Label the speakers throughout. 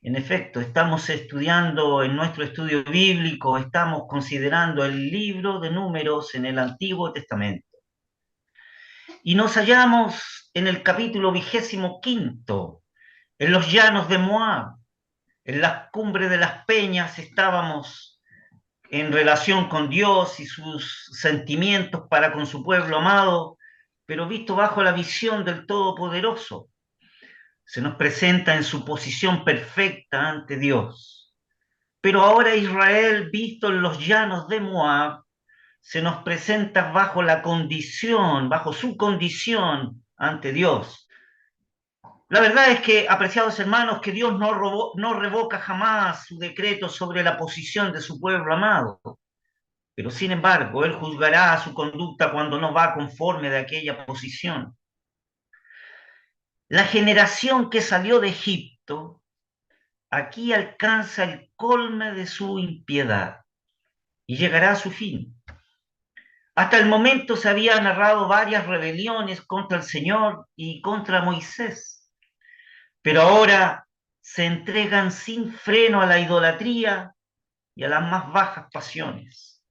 Speaker 1: En efecto, estamos estudiando en nuestro estudio bíblico, estamos considerando el libro de Números en el Antiguo Testamento. Y nos hallamos en el capítulo 25, en los llanos de Moab, en las cumbres de las peñas estábamos en relación con Dios y sus sentimientos para con su pueblo amado, pero visto bajo la visión del Todopoderoso. Se nos presenta en su posición perfecta ante Dios. Pero ahora Israel, visto en los llanos de Moab, se nos presenta bajo la condición, bajo su condición ante Dios. La verdad es que, apreciados hermanos, que Dios no revoca jamás su decreto sobre la posición de su pueblo amado, pero sin embargo, Él juzgará su conducta cuando no va conforme de aquella posición. La generación que salió de Egipto aquí alcanza el colme de su impiedad y llegará a su fin. Hasta el momento se habían narrado varias rebeliones contra el Señor y contra Moisés, pero ahora se entregan sin freno a la idolatría y a las más bajas pasiones.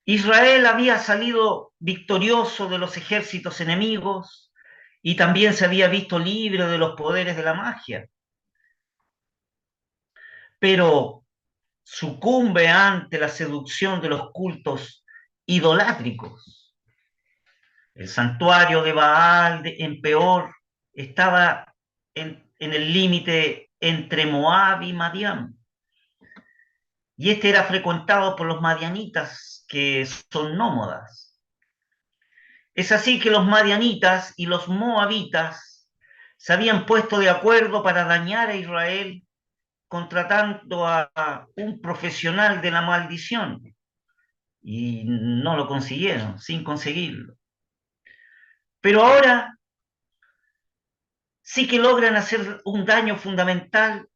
Speaker 1: Israel había salido victorioso de los ejércitos enemigos y también se había visto libre de los poderes de la magia, pero sucumbe ante la seducción de los cultos idolátricos. El santuario de Baal en Peor estaba en el límite entre Moab y Madián. Y este era frecuentado por los madianitas, que son nómadas. Es así que los madianitas y los moabitas se habían puesto de acuerdo para dañar a Israel contratando a un profesional de la maldición. Y no lo consiguieron, sin conseguirlo. Pero ahora sí que logran hacer un daño fundamental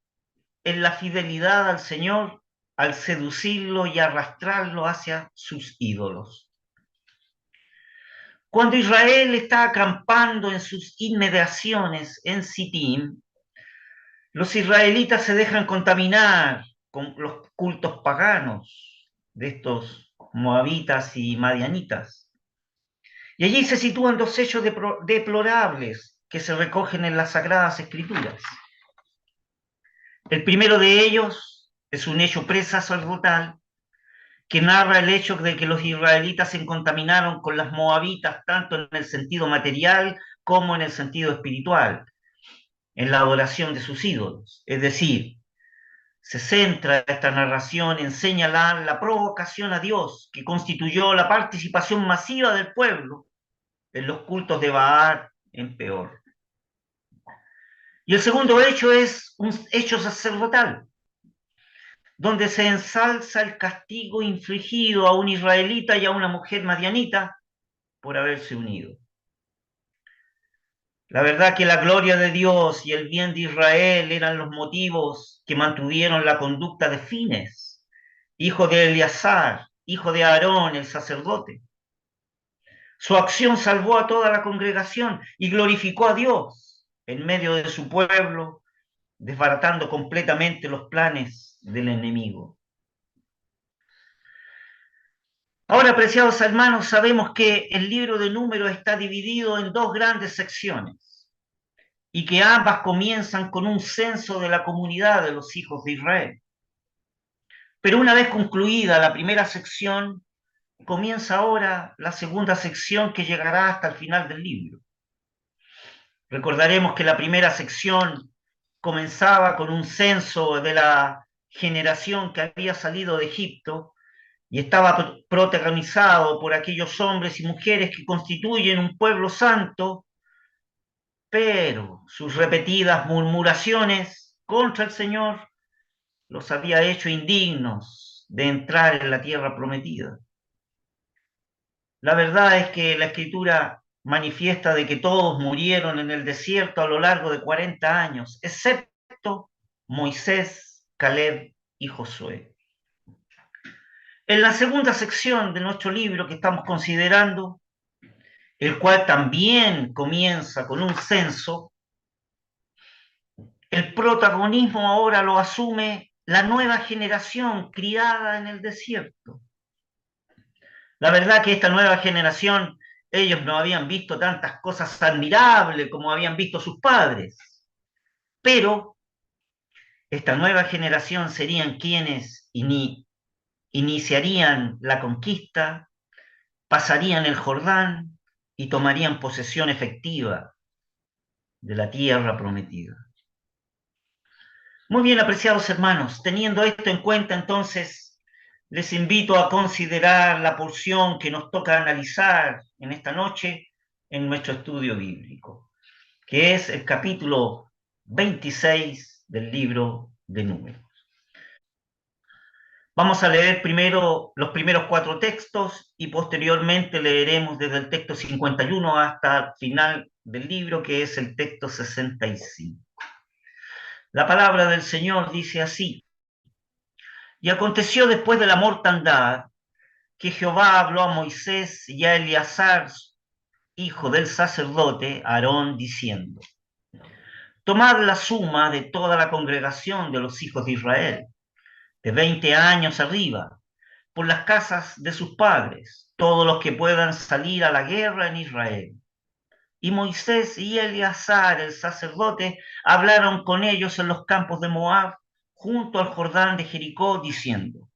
Speaker 1: en la fidelidad al Señor al seducirlo y arrastrarlo hacia sus ídolos. Cuando Israel está acampando en sus inmediaciones en Sittim, los israelitas se dejan contaminar con los cultos paganos de estos moabitas y madianitas. Y allí se sitúan dos hechos deplorables que se recogen en las Sagradas Escrituras. El primero de ellos es un hecho presacerdotal que narra el hecho de que los israelitas se contaminaron con las moabitas tanto en el sentido material como en el sentido espiritual, en la adoración de sus ídolos. Es decir, se centra esta narración en señalar la provocación a Dios que constituyó la participación masiva del pueblo en los cultos de Baal en Peor. Y el segundo hecho es un hecho sacerdotal, donde se ensalza el castigo infligido a un israelita y a una mujer madianita por haberse unido. La verdad que la gloria de Dios y el bien de Israel eran los motivos que mantuvieron la conducta de Fines, hijo de Eleazar, hijo de Aarón, el sacerdote. Su acción salvó a toda la congregación y glorificó a Dios en medio de su pueblo, desbaratando completamente los planes del enemigo. Ahora, apreciados hermanos, sabemos que el libro de Números está dividido en dos grandes secciones y que ambas comienzan con un censo de la comunidad de los hijos de Israel. Pero una vez concluida la primera sección, comienza ahora la segunda sección que llegará hasta el final del libro. Recordaremos que la primera sección comenzaba con un censo de la generación que había salido de Egipto y estaba protagonizado por aquellos hombres y mujeres que constituyen un pueblo santo, pero sus repetidas murmuraciones contra el Señor los había hecho indignos de entrar en la tierra prometida. La verdad es que la Escritura manifiesta de que todos murieron en el desierto a lo largo de 40 años, excepto Moisés, Caleb y Josué. En la segunda sección de nuestro libro que estamos considerando, el cual también comienza con un censo, el protagonismo ahora lo asume la nueva generación criada en el desierto. La verdad que esta nueva generación, ellos no habían visto tantas cosas admirables como habían visto sus padres, pero esta nueva generación serían quienes iniciarían la conquista, pasarían el Jordán y tomarían posesión efectiva de la tierra prometida. Muy bien, apreciados hermanos, teniendo esto en cuenta, entonces, les invito a considerar la porción que nos toca analizar en esta noche en nuestro estudio bíblico, que es el capítulo 26 del libro de Números. Vamos a leer primero los primeros 4 textos y posteriormente leeremos desde el texto 51 hasta el final del libro, que es el texto 65. La palabra del Señor dice así: y aconteció después de la mortandad que Jehová habló a Moisés y a Eleazar, hijo del sacerdote Aarón, diciendo: tomad la suma de toda la congregación de los hijos de Israel, de 20 años arriba, por las casas de sus padres, todos los que puedan salir a la guerra en Israel. Y Moisés y Eleazar, el sacerdote, hablaron con ellos en los campos de Moab, junto al Jordán de Jericó, diciendo: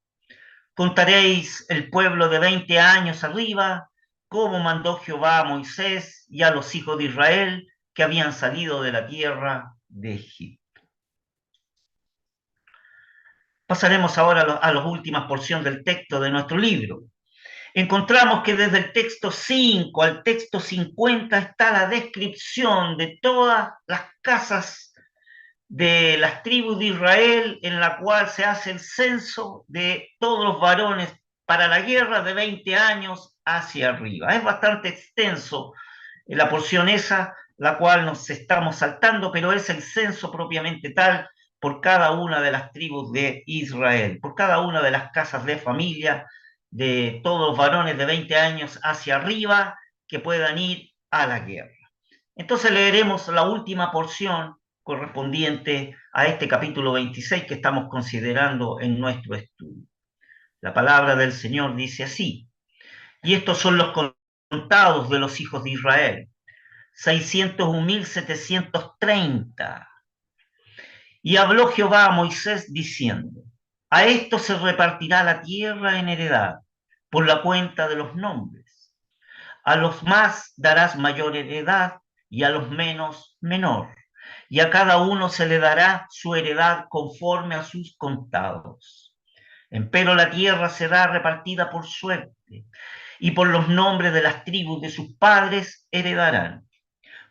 Speaker 1: contaréis el pueblo de 20 años arriba, como mandó Jehová a Moisés y a los hijos de Israel que habían salido de la tierra de Egipto. Pasaremos ahora a la última porción del texto de nuestro libro. Encontramos que desde el texto 5 al texto 50 está la descripción de todas las casas de las tribus de Israel, en la cual se hace el censo de todos los varones para la guerra de 20 años hacia arriba. Es bastante extenso la porción esa, la cual nos estamos saltando, pero es el censo propiamente tal por cada una de las tribus de Israel, por cada una de las casas de familia de todos los varones de 20 años hacia arriba que puedan ir a la guerra. Entonces leeremos la última porción correspondiente a este capítulo 26 que estamos considerando en nuestro estudio. La palabra del Señor dice así: y estos son los contados de los hijos de Israel, 601.730. Y habló Jehová a Moisés diciendo: a esto se repartirá la tierra en heredad, por la cuenta de los nombres. A los más darás mayor heredad, y a los menos menor. Y a cada uno se le dará su heredad conforme a sus contados. Empero la tierra será repartida por suerte, y por los nombres de las tribus de sus padres heredarán.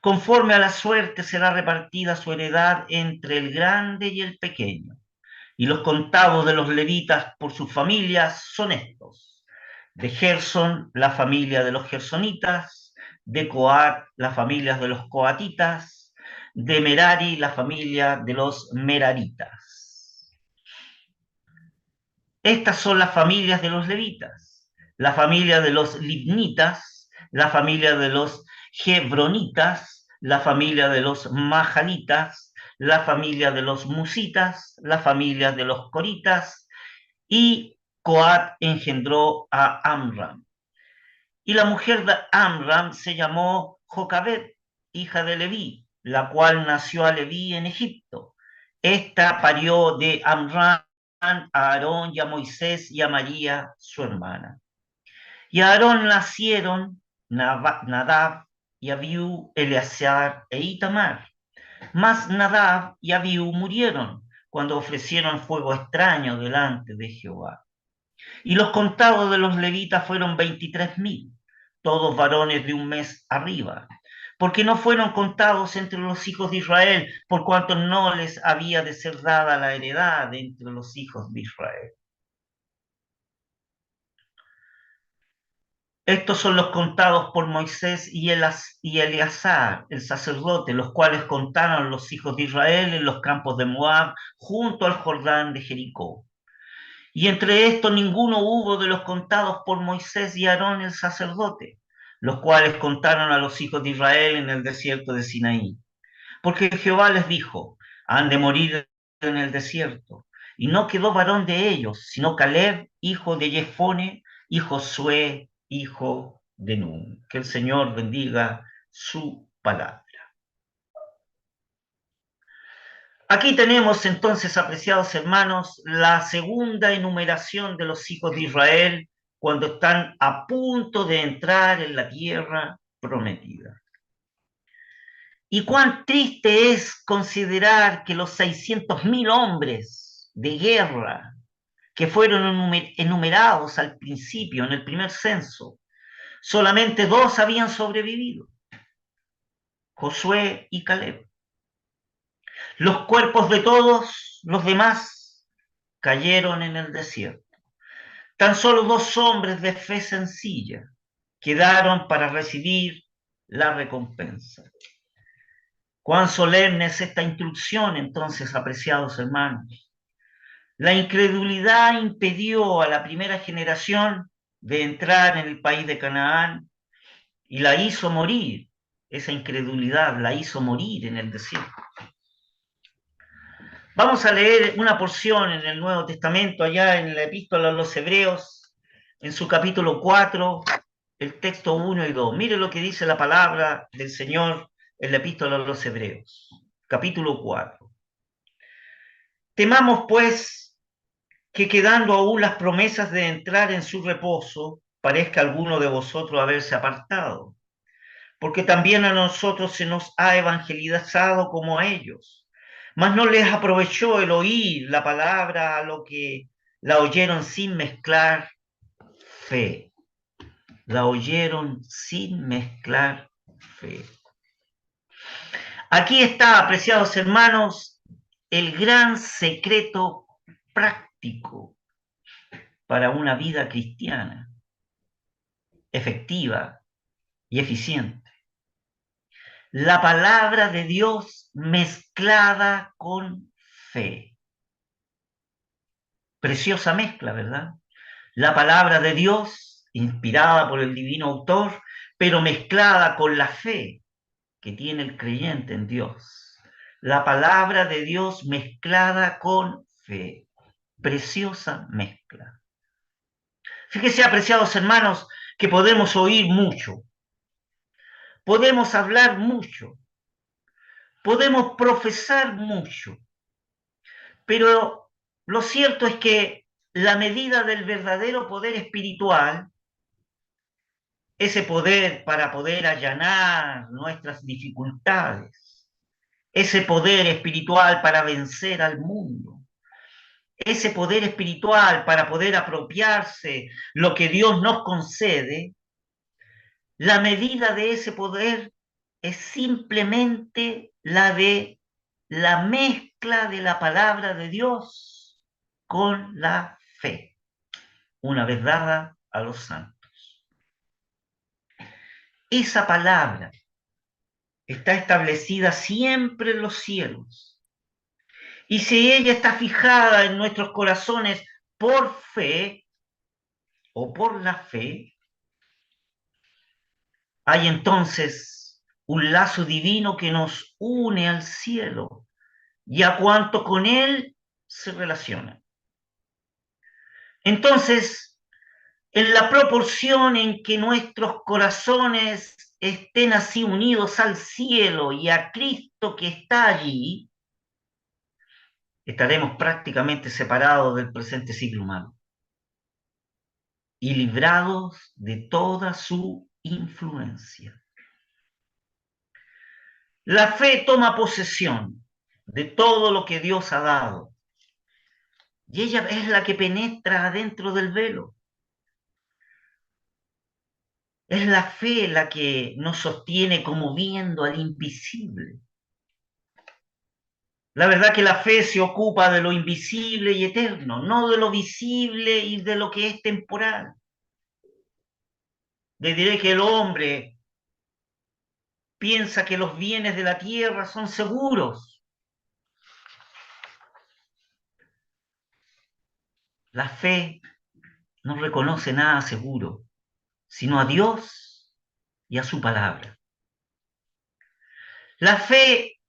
Speaker 1: Conforme a la suerte será repartida su heredad entre el grande y el pequeño. Y los contados de los levitas por sus familias son estos: de Gersón, la familia de los gersonitas; de Coat, las familias de los coatitas; de Merari, la familia de los meraritas. Estas son las familias de los levitas: la familia de los libnitas, la familia de los hebronitas, la familia de los mahanitas, la familia de los musitas, la familia de los coritas, y Coat engendró a Amram. Y la mujer de Amram se llamó Jocabed, hija de Leví, la cual nació a Leví en Egipto. Esta parió de Amram a Aarón y a Moisés y a María, su hermana. Y a Aarón nacieron Nadab y Abiú, Eleazar e Itamar. Mas Nadab y Abiú murieron cuando ofrecieron fuego extraño delante de Jehová. Y los contados de los levitas fueron 23.000, todos varones de un mes arriba, porque no fueron contados entre los hijos de Israel, por cuanto no les había de ser dada la heredad entre los hijos de Israel. Estos son los contados por Moisés y Eleazar, el sacerdote, los cuales contaron los hijos de Israel en los campos de Moab, junto al Jordán de Jericó. Y entre estos ninguno hubo de los contados por Moisés y Aarón el sacerdote, los cuales contaron a los hijos de Israel en el desierto de Sinaí. Porque Jehová les dijo: Han de morir en el desierto. Y no quedó varón de ellos, sino Caleb, hijo de Jefone, y Josué, hijo de Nun. Que el Señor bendiga su palabra. Aquí tenemos entonces, apreciados hermanos, la segunda enumeración de los hijos de Israel cuando están a punto de entrar en la tierra prometida. Y cuán triste es considerar que los 600.000 hombres de guerra que fueron enumerados al principio, en el primer censo, solamente 2 habían sobrevivido, Josué y Caleb. Los cuerpos de todos los demás cayeron en el desierto. Tan solo 2 hombres de fe sencilla quedaron para recibir la recompensa. Cuán solemne es esta instrucción, entonces, apreciados hermanos. La incredulidad impidió a la primera generación de entrar en el país de Canaán y la hizo morir. Esa incredulidad la hizo morir en el desierto. Vamos a leer una porción en el Nuevo Testamento, allá en la Epístola a los Hebreos, en su capítulo 4, el texto 1 y 2. Mire lo que dice la palabra del Señor en la Epístola a los Hebreos, capítulo 4. Temamos, pues, que quedando aún las promesas de entrar en su reposo, parezca alguno de vosotros haberse apartado, porque también a nosotros se nos ha evangelizado como a ellos. Mas no les aprovechó el oír la palabra a lo que la oyeron sin mezclar fe. La oyeron sin mezclar fe. Aquí está, apreciados hermanos, el gran secreto práctico para una vida cristiana, efectiva y eficiente. La palabra de Dios mezclada con fe. Preciosa mezcla, ¿verdad? La palabra de Dios, inspirada por el divino autor, pero mezclada con la fe que tiene el creyente en Dios. La palabra de Dios mezclada con fe. Preciosa mezcla. Fíjese, apreciados hermanos, que podemos oír mucho, podemos hablar mucho, podemos profesar mucho, pero lo cierto es que la medida del verdadero poder espiritual, ese poder para poder allanar nuestras dificultades, ese poder espiritual para vencer al mundo, ese poder espiritual para poder apropiarse lo que Dios nos concede, la medida de ese poder es simplemente la de la mezcla de la palabra de Dios con la fe, una vez dada a los santos. Esa palabra está establecida siempre en los cielos. Y si ella está fijada en nuestros corazones por fe o por la fe, hay entonces un lazo divino que nos une al cielo y a cuanto con él se relaciona. Entonces, en la proporción en que nuestros corazones estén así unidos al cielo y a Cristo que está allí, estaremos prácticamente separados del presente siglo humano y librados de toda su influencia. La fe toma posesión de todo lo que Dios ha dado y ella es la que penetra adentro del velo. Es la fe la que nos sostiene como viendo al invisible. La verdad que la fe se ocupa de lo invisible y eterno, no de lo visible y de lo que es temporal. Le diré que el hombre piensa que los bienes de la tierra son seguros. La fe no reconoce nada seguro, sino a Dios y a su palabra. La fe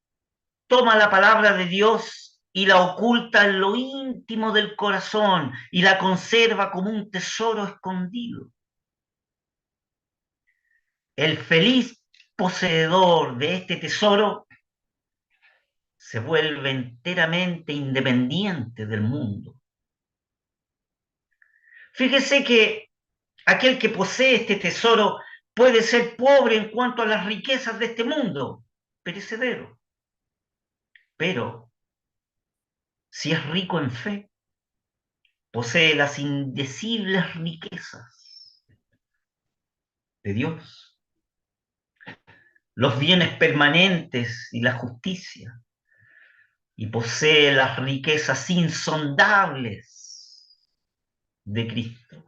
Speaker 1: toma la palabra de Dios y la oculta en lo íntimo del corazón y la conserva como un tesoro escondido. El feliz poseedor de este tesoro se vuelve enteramente independiente del mundo. Fíjese que aquel que posee este tesoro puede ser pobre en cuanto a las riquezas de este mundo, perecedero. Pero si es rico en fe, posee las indecibles riquezas de Dios, los bienes permanentes y la justicia, y posee las riquezas insondables de Cristo.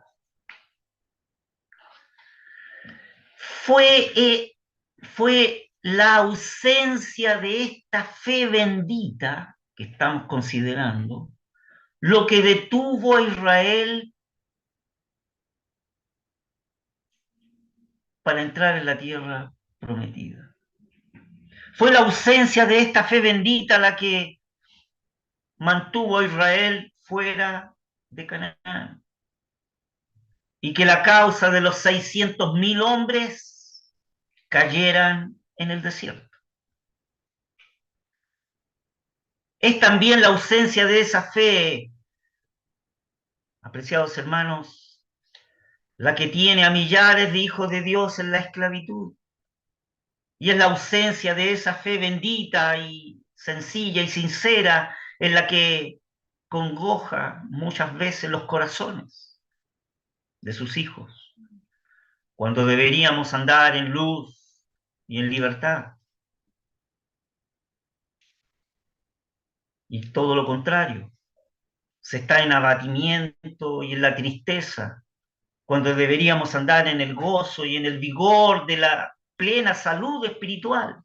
Speaker 1: Fue la ausencia de esta fe bendita que estamos considerando lo que detuvo a Israel para entrar en la tierra prometida. Fue la ausencia de esta fe bendita la que mantuvo a Israel fuera de Canaán. Y que la causa de los 600.000 hombres cayeran en el desierto. Es también la ausencia de esa fe, apreciados hermanos, la que tiene a millares de hijos de Dios en la esclavitud. Y es la ausencia de esa fe bendita y sencilla y sincera en la que congoja muchas veces los corazones de sus hijos, cuando deberíamos andar en luz y en libertad. Y todo lo contrario, se está en abatimiento y en la tristeza, cuando deberíamos andar en el gozo y en el vigor de la plena salud espiritual.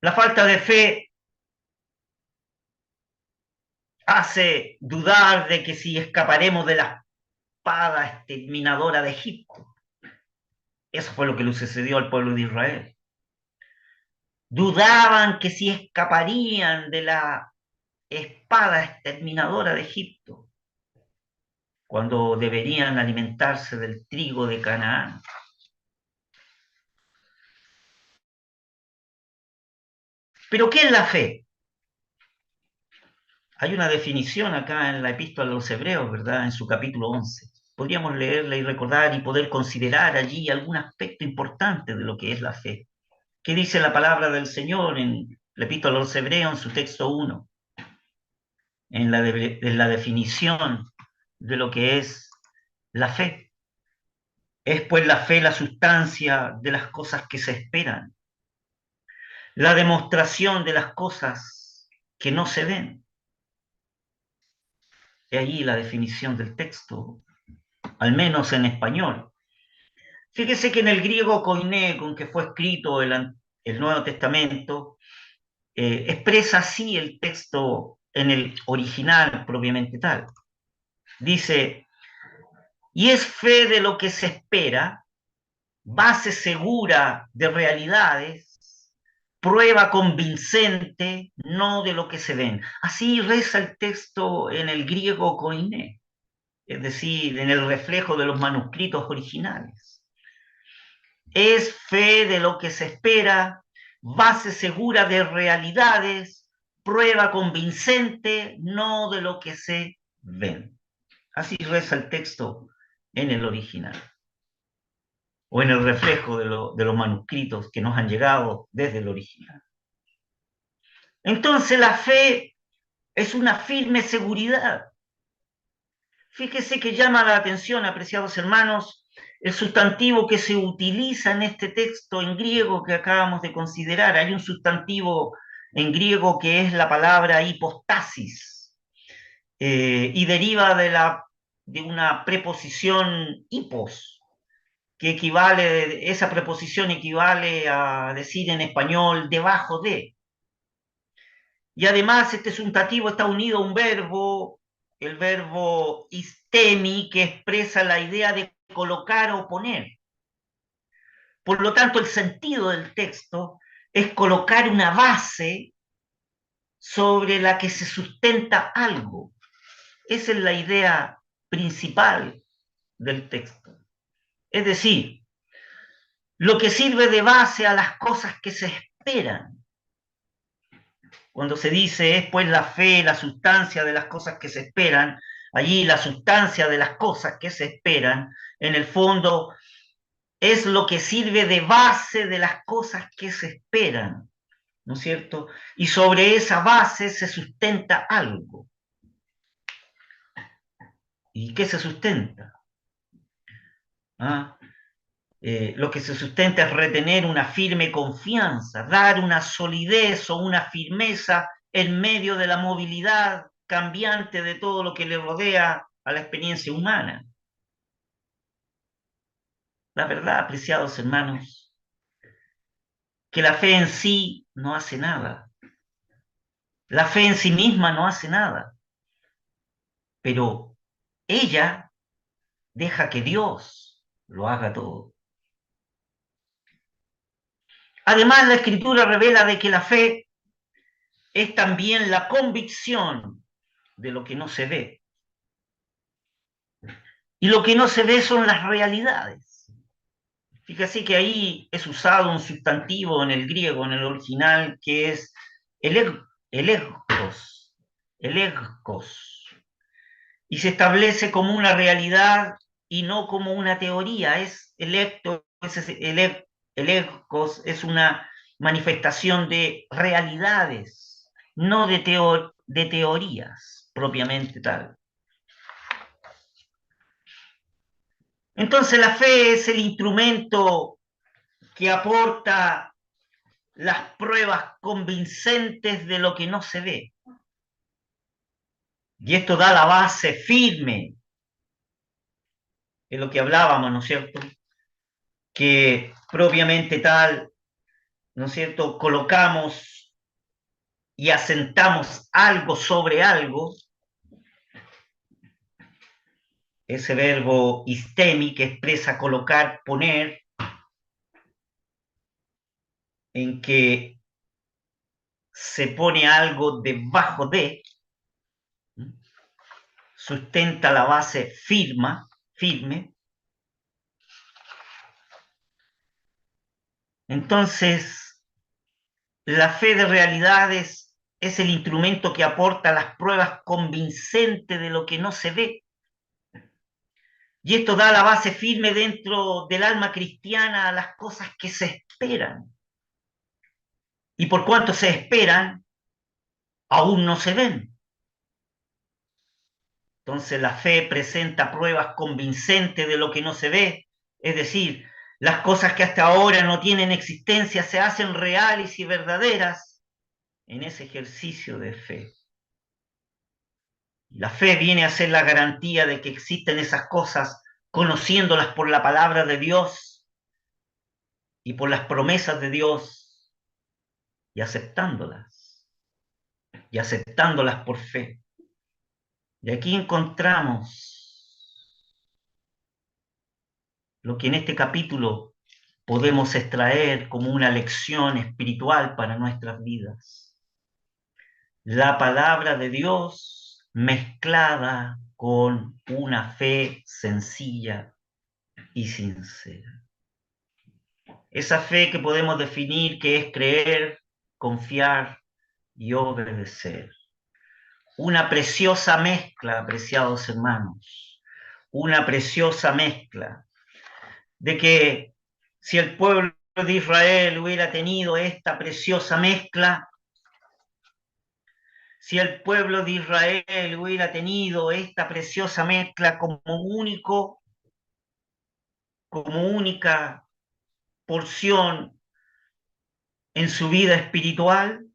Speaker 1: La falta de fe hace dudar de que si escaparemos de la espada exterminadora de Egipto. Eso fue lo que le sucedió al pueblo de Israel. Dudaban que si escaparían de la espada exterminadora de Egipto, cuando deberían alimentarse del trigo de Canaán. ¿Pero qué es la fe? Hay una definición acá en la epístola a los Hebreos, ¿verdad? En su capítulo 11. Podríamos leerla y recordar y poder considerar allí algún aspecto importante de lo que es la fe. ¿Qué dice la palabra del Señor en la epístola a los Hebreos, en su texto 1? En la definición de lo que es la fe. Es pues la fe la sustancia de las cosas que se esperan, la demostración de las cosas que no se ven. Y allí la definición del texto, al menos en español. Fíjese que en el griego koiné, con que fue escrito el Nuevo Testamento, expresa así el texto en el original propiamente tal. Dice, y es fe de lo que se espera, base segura de realidades, prueba convincente, no de lo que se ven. Así reza el texto en el griego koiné, es decir, en el reflejo de los manuscritos originales. Es fe de lo que se espera, base segura de realidades, prueba convincente, no de lo que se ven. Así reza el texto en el original, o en el reflejo de los manuscritos que nos han llegado desde el original. Entonces la fe es una firme seguridad. Fíjese que llama la atención, apreciados hermanos, el sustantivo que se utiliza en este texto en griego que acabamos de considerar. Hay un sustantivo en griego que es la palabra hipostasis, y deriva de una preposición hipos, que esa preposición equivale a decir en español debajo de. Y además este sustantivo está unido a un verbo, el verbo istemi, que expresa la idea de colocar o poner. Por lo tanto, el sentido del texto es colocar una base sobre la que se sustenta algo. Esa es la idea principal del texto. Es decir, lo que sirve de base a las cosas que se esperan. Cuando se dice es pues la fe, la sustancia de las cosas que se esperan, allí la sustancia de las cosas que se esperan, en el fondo es lo que sirve de base de las cosas que se esperan, ¿no es cierto? Y sobre esa base se sustenta algo. ¿Y qué se sustenta? ¿Ah? Lo que se sustenta es retener una firme confianza, dar una solidez o una firmeza en medio de la movilidad cambiante de todo lo que le rodea a la experiencia humana. La verdad, apreciados hermanos, que la fe en sí no hace nada. La fe en sí misma no hace nada, pero ella deja que Dios lo haga todo. Además, la Escritura revela de que la fe es también la convicción de lo que no se ve. Y lo que no se ve son las realidades. Fíjese que ahí es usado un sustantivo en el griego, en el original, que es elegkos, elegkos, y se establece como una realidad y no como una teoría. Es electo, elegkos es una manifestación de realidades, no de teorías propiamente tal. Entonces la fe es el instrumento que aporta las pruebas convincentes de lo que no se ve. Y esto da la base firme de lo que hablábamos, ¿no es cierto? Que propiamente tal, ¿no es cierto? Colocamos y asentamos algo sobre algo, ese verbo istemi que expresa colocar, poner, en que se pone algo debajo de, sustenta la base firme. Entonces, la fe de realidades es el instrumento que aporta las pruebas convincentes de lo que no se ve. Y esto da la base firme dentro del alma cristiana a las cosas que se esperan. Y por cuanto se esperan, aún no se ven. Entonces la fe presenta pruebas convincentes de lo que no se ve. Es decir, las cosas que hasta ahora no tienen existencia se hacen reales y verdaderas en ese ejercicio de fe. La fe viene a ser la garantía de que existen esas cosas, conociéndolas por la palabra de Dios y por las promesas de Dios y aceptándolas por fe. Y aquí encontramos lo que en este capítulo podemos extraer como una lección espiritual para nuestras vidas. La palabra de Dios mezclada con una fe sencilla y sincera. Esa fe que podemos definir que es creer, confiar y obedecer. Una preciosa mezcla, apreciados hermanos, una preciosa mezcla de que si el pueblo de Israel hubiera tenido esta preciosa mezcla, si el pueblo de Israel hubiera tenido esta preciosa mezcla como única porción en su vida espiritual,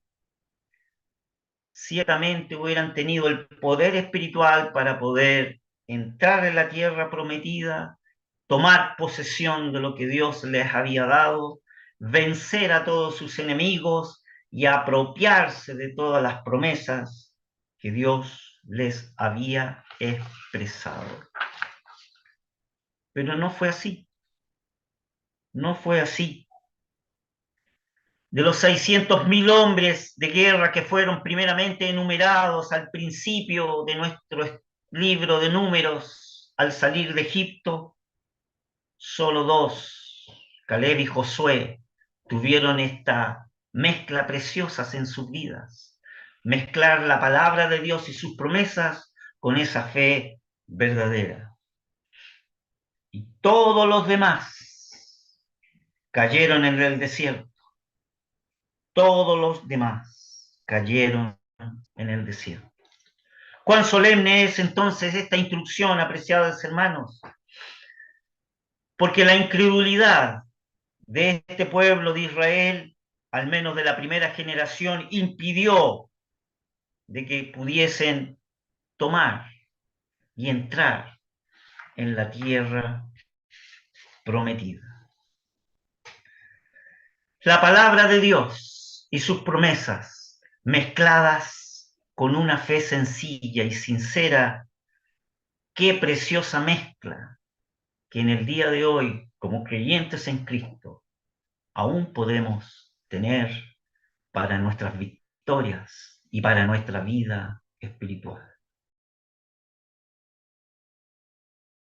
Speaker 1: ciertamente hubieran tenido el poder espiritual para poder entrar en la tierra prometida, tomar posesión de lo que Dios les había dado, vencer a todos sus enemigos y apropiarse de todas las promesas que Dios les había expresado. Pero no fue así. no fue así. De los 600.000 hombres de guerra que fueron primeramente enumerados al principio de nuestro libro de números al salir de Egipto, solo dos, Caleb y Josué, tuvieron esta mezcla preciosa en sus vidas. Mezclar la palabra de Dios y sus promesas con esa fe verdadera. Y todos los demás cayeron en el desierto. Todos los demás cayeron en el desierto. Cuán solemne es entonces esta instrucción, apreciados hermanos, porque la incredulidad de este pueblo de Israel, al menos de la primera generación, impidió de que pudiesen tomar y entrar en la tierra prometida. La palabra de Dios y sus promesas, mezcladas con una fe sencilla y sincera, qué preciosa mezcla que en el día de hoy, como creyentes en Cristo, aún podemos tener para nuestras victorias y para nuestra vida espiritual.